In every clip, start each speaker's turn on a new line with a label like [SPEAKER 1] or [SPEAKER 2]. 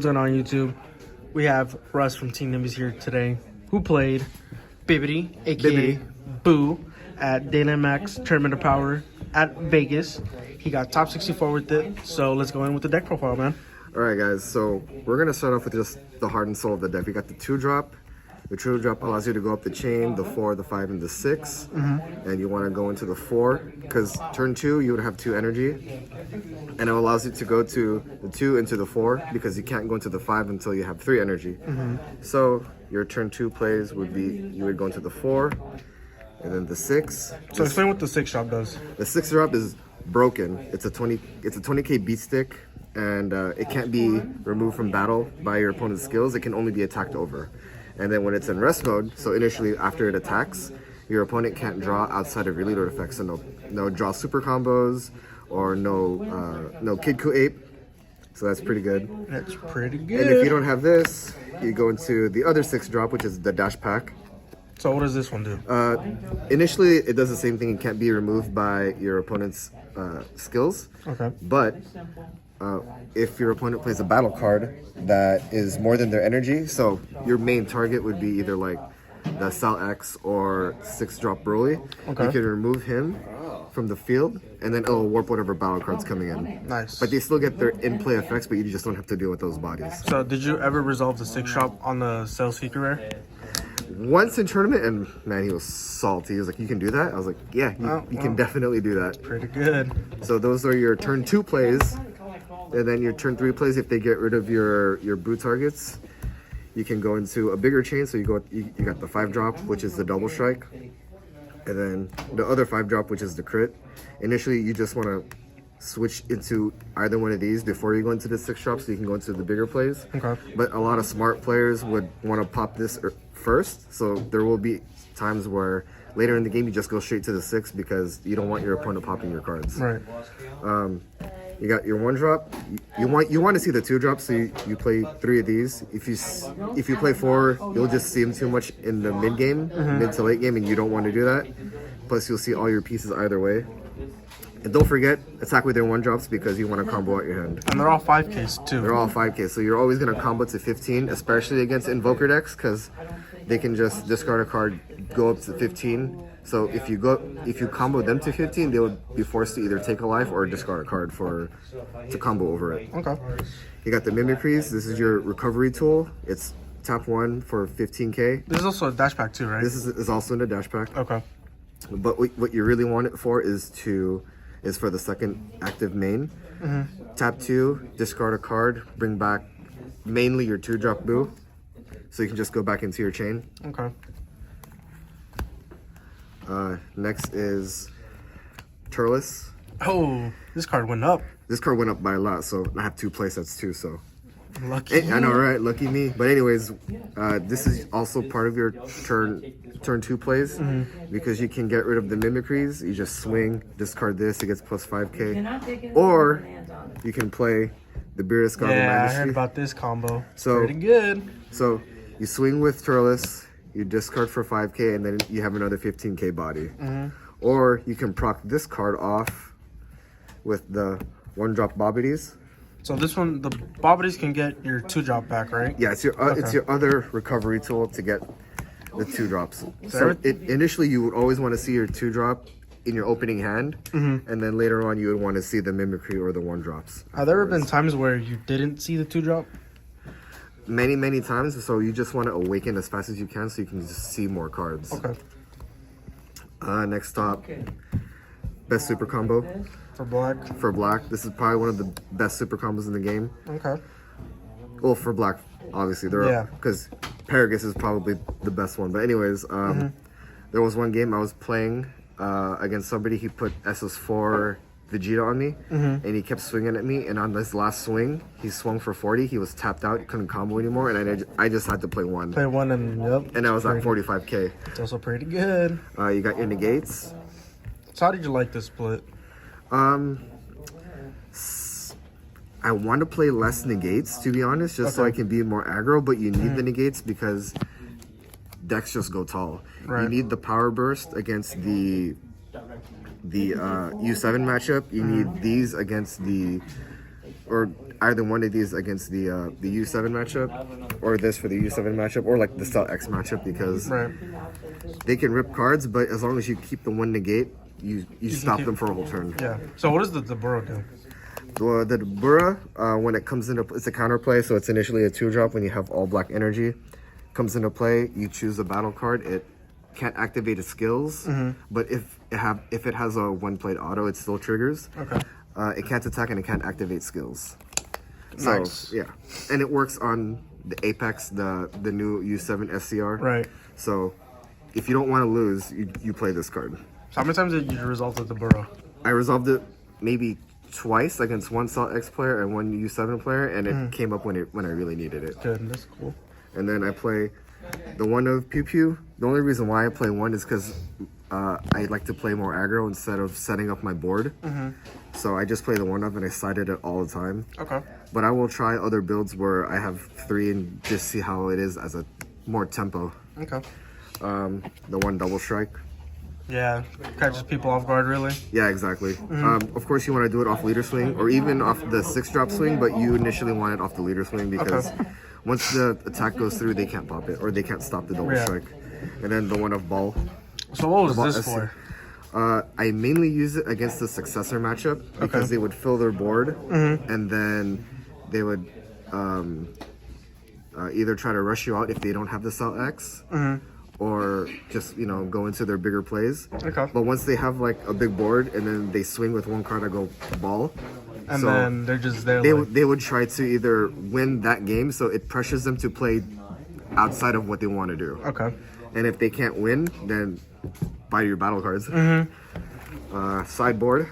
[SPEAKER 1] What's going on, YouTube? We have Russ from Team Nimbus here today, who played Bibidi, aka Boo, at Dynamax Tournament of Power at Vegas. He got top 64 with it, so let's go in with the deck profile, man.
[SPEAKER 2] Alright guys, so we're going to start off with just the heart and soul of the deck. We got the 2-drop. The 2-drop allows you to go up the chain, the 4, the 5, and the 6. And you want to go into the 4, because turn 2, you would have 2 energy. And it allows you to go to the 2 into the 4, because you can't go into the 5 until you have 3 energy. So your turn 2 plays would be, you would go into the 4, and then the 6.
[SPEAKER 1] So explain what the 6-drop does.
[SPEAKER 2] The 6-drop is broken. It's a 20k beat stick, and it can't be removed from battle by your opponent's skills. It can only be attacked over. And then when it's in rest mode, so initially after it attacks, your opponent can't draw outside of your leader effects. So no draw super combos or no Kid Coup Ape. So that's pretty good.
[SPEAKER 1] That's pretty good.
[SPEAKER 2] And if you don't have this, you go into the other 6-drop, which is the Dash Pack.
[SPEAKER 1] So what does this one do?
[SPEAKER 2] Initially, it does the same thing. It can't be removed by your opponent's skills.
[SPEAKER 1] Okay.
[SPEAKER 2] But if your opponent plays a battle card that is more than their energy, so your main target would be either like the Cell X or 6-drop Broly, you can remove him from the field, and then it'll warp whatever battle cards coming in.
[SPEAKER 1] Nice.
[SPEAKER 2] But they still get their in-play effects, but you just don't have to deal with those bodies.
[SPEAKER 1] So did you ever resolve the 6-drop on the Cell Seeker Rare?
[SPEAKER 2] Once in tournament, and man, he was salty. He was like, "You can do that?" I was like, "Yeah, you can definitely do that."
[SPEAKER 1] Pretty good.
[SPEAKER 2] So those are your turn 2 plays. And then your turn 3 plays, if they get rid of your Boo targets, you can go into a bigger chain. So you got the 5-drop, which is the double strike, and then the other 5-drop, which is the crit. Initially, you just want to switch into either one of these before you go into the 6-drop, so you can go into the bigger plays.
[SPEAKER 1] Okay.
[SPEAKER 2] But a lot of smart players would want to pop this first, so there will be times where later in the game you just go straight to the 6 because you don't want your opponent popping your cards.
[SPEAKER 1] Right.
[SPEAKER 2] You got your 1-drop. You want to see the 2-drop, so you play 3 of these. If you play 4, you'll just see them too much in the mid game, mid to late game, and you don't want to do that. Plus, you'll see all your pieces either way. And don't forget, attack with your 1-drops because you want to combo out your hand.
[SPEAKER 1] And they're all 5Ks too.
[SPEAKER 2] They're all 5K, so you're always going to combo to 15, especially against Invoker decks, because they can just discard a card, go up to 15. So if you combo them to 15, they would be forced to either take a life or discard a card to combo over it.
[SPEAKER 1] Okay.
[SPEAKER 2] You got the Mimicries. This is your recovery tool. It's tap 1 for 15k.
[SPEAKER 1] This is also a dash pack too, right?
[SPEAKER 2] This is also in the dash pack.
[SPEAKER 1] Okay.
[SPEAKER 2] But what you really want it for is for the second active main. Tap 2, discard a card, bring back mainly your 2-drop Boo, so you can just go back into your chain.
[SPEAKER 1] Okay.
[SPEAKER 2] Next is Turles.
[SPEAKER 1] Oh, this card went up.
[SPEAKER 2] This card went up by a lot, so I have 2 playsets too, so.
[SPEAKER 1] Lucky.
[SPEAKER 2] I know, right? Lucky me. But anyways, this is also part of your turn 2 plays, because you can get rid of the Mimicries. You just swing, discard this, it gets plus 5k. Or you can play the Beerus Garble
[SPEAKER 1] Yeah,
[SPEAKER 2] Majesty.
[SPEAKER 1] I heard about this combo.
[SPEAKER 2] So,
[SPEAKER 1] pretty good.
[SPEAKER 2] So you swing with Turles, you discard for 5k, and then you have another 15k body. Or you can proc this card off with the 1-drop Bobbities.
[SPEAKER 1] So this one, the Bobbities can get your 2-drop back, right?
[SPEAKER 2] Yeah, it's your other recovery tool to get the 2-drops. So initially you would always want to see your 2-drop in your opening hand, and then later on you would want to see the Mimicry or the 1-drops.
[SPEAKER 1] Have there ever been times where you didn't see the 2-drop?
[SPEAKER 2] Many times, so you just want to awaken as fast as you can so you can just see more cards.
[SPEAKER 1] Okay.
[SPEAKER 2] Next stop, best super combo.
[SPEAKER 1] For black?
[SPEAKER 2] For black, this is probably one of the best super combos in the game.
[SPEAKER 1] Okay.
[SPEAKER 2] Well, for black, obviously, because Paragus is probably the best one. But anyways, there was one game I was playing against somebody. He put SS4 Vegeta on me, and he kept swinging at me. And on this last swing, he swung for 40. He was tapped out, couldn't combo anymore, and I just had to play 1.
[SPEAKER 1] Play 1 and yep.
[SPEAKER 2] And I was at 45k.
[SPEAKER 1] It's also pretty good.
[SPEAKER 2] You got your negates.
[SPEAKER 1] So how did you like this split?
[SPEAKER 2] I want to play less negates, to be honest, just so I can be more aggro, but you need the negates because decks just go tall.
[SPEAKER 1] Right.
[SPEAKER 2] You need the power burst against the U7 matchup. You need these against the, or either one of these against the U7 matchup, or this for the U7 matchup, or like the Cell X matchup, because they can rip cards, but as long as you keep the one negate, you stop them for a whole turn.
[SPEAKER 1] Yeah. So what does the burrow do?
[SPEAKER 2] The Bura, when it comes into, it's a counterplay, so it's initially a 2-drop when you have all black energy. Comes into play, you choose a battle card. It can't activate its skills, but if it has a one-played auto, it still triggers.
[SPEAKER 1] Okay.
[SPEAKER 2] It can't attack and it can't activate skills. So,
[SPEAKER 1] Nice.
[SPEAKER 2] Yeah, and it works on the Apex, the new U7 SCR.
[SPEAKER 1] Right.
[SPEAKER 2] So if you don't want to lose, you play this card.
[SPEAKER 1] So how many times did you resolve with the burrow?
[SPEAKER 2] I resolved it maybe twice against one Cell X player and one U7 player, and it came up when I really needed it.
[SPEAKER 1] Good, that's cool.
[SPEAKER 2] And then I play the one of Pew Pew. The only reason why I play one is because I like to play more aggro instead of setting up my board. So I just play the one of, and I sided it all the time.
[SPEAKER 1] Okay.
[SPEAKER 2] But I will try other builds where I have 3 and just see how it is as a more tempo.
[SPEAKER 1] Okay.
[SPEAKER 2] The one double strike.
[SPEAKER 1] Yeah, catches people off guard, really.
[SPEAKER 2] Yeah, exactly. Of course, you want to do it off leader swing or even off the 6-drop swing, but you initially want it off the leader swing because once the attack goes through, they can't pop it or they can't stop the double strike. And then the one of ball.
[SPEAKER 1] So what was this for?
[SPEAKER 2] I mainly use it against the successor matchup because they would fill their board and then they would either try to rush you out if they don't have the Cell X. Or just, go into their bigger plays.
[SPEAKER 1] Okay.
[SPEAKER 2] But once they have like a big board and then they swing with one card, I go ball.
[SPEAKER 1] And
[SPEAKER 2] so
[SPEAKER 1] then they're just there.
[SPEAKER 2] They would try to either win that game, so it pressures them to play outside of what they want to do.
[SPEAKER 1] Okay.
[SPEAKER 2] And if they can't win, then buy your battle cards. Sideboard.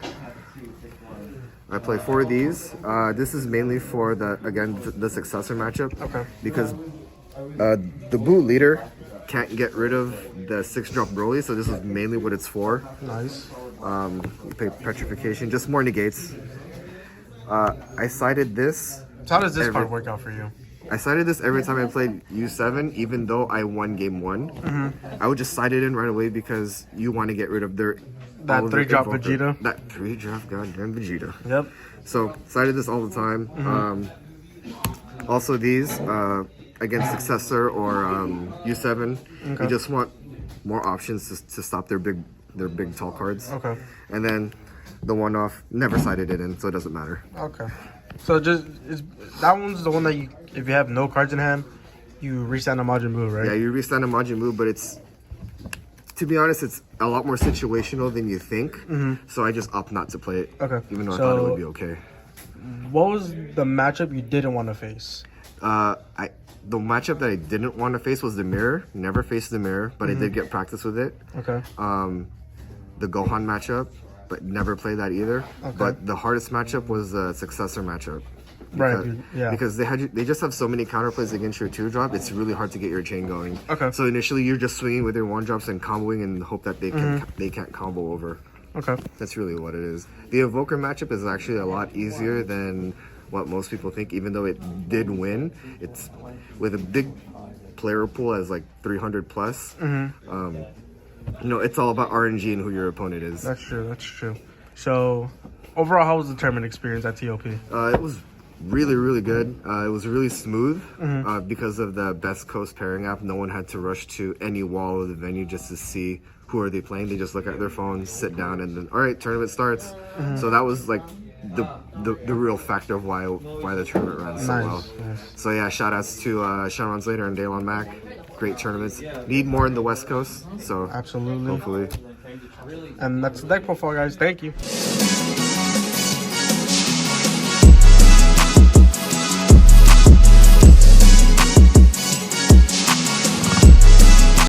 [SPEAKER 2] I play 4 of these. This is mainly for the successor matchup. Okay. Because the Buu leader can't get rid of the 6-drop Broly, so this is mainly what it's for.
[SPEAKER 1] Nice.
[SPEAKER 2] You play Petrification, just more negates. I sided this.
[SPEAKER 1] So how does this card work out for you?
[SPEAKER 2] I sided this every time I played U7, even though I won game 1. I would just side it in right away because you want to get rid of that
[SPEAKER 1] 3-drop Vegeta.
[SPEAKER 2] That 3-drop goddamn Vegeta.
[SPEAKER 1] Yep.
[SPEAKER 2] So sided this all the time. Also these. Against successor or U7, you just want more options to stop their big tall cards. Okay. And then the one off, never sided it in, so it doesn't matter.
[SPEAKER 1] Okay. So that one's the one that if you have no cards in hand, you restand a Majin Buu, right?
[SPEAKER 2] Yeah, you restand a Majin Buu, but to be honest, it's a lot more situational than you think. So I just opt not to play it. Okay. Even though I thought it would be okay.
[SPEAKER 1] What was the matchup you didn't want to face?
[SPEAKER 2] The matchup that I didn't want to face was the mirror. Never faced the mirror, but I did get practice with it. Okay. The Gohan matchup, but never played that either. Okay. But the hardest matchup was the successor matchup. Because, right. Yeah. Because they just have so many counterplays against your 2-drop. It's really hard to get your chain going. Okay. So initially you're just swinging with your 1-drops and comboing and hope that they can't combo over. Okay. That's really what it is. The Evoker matchup is actually a lot easier than what most people think, even though it did win. It's with a big player pool as like 300 plus. It's all about RNG and who your opponent is. That's true. So overall, how was the tournament experience at TOP? It was really, really good. It was really smooth because of the Best Coast pairing app. No one had to rush to any wall of the venue just to see who are they playing. They just look at their phones, sit down, and then, all right, tournament starts. So that was like the real factor of why the tournament ran so well. Nice. So yeah, shout outs to Sean Slater and Daylon Mack. Great tournaments. Need more in the West Coast. So absolutely. Hopefully.
[SPEAKER 1] And that's the deck profile, guys. Thank you.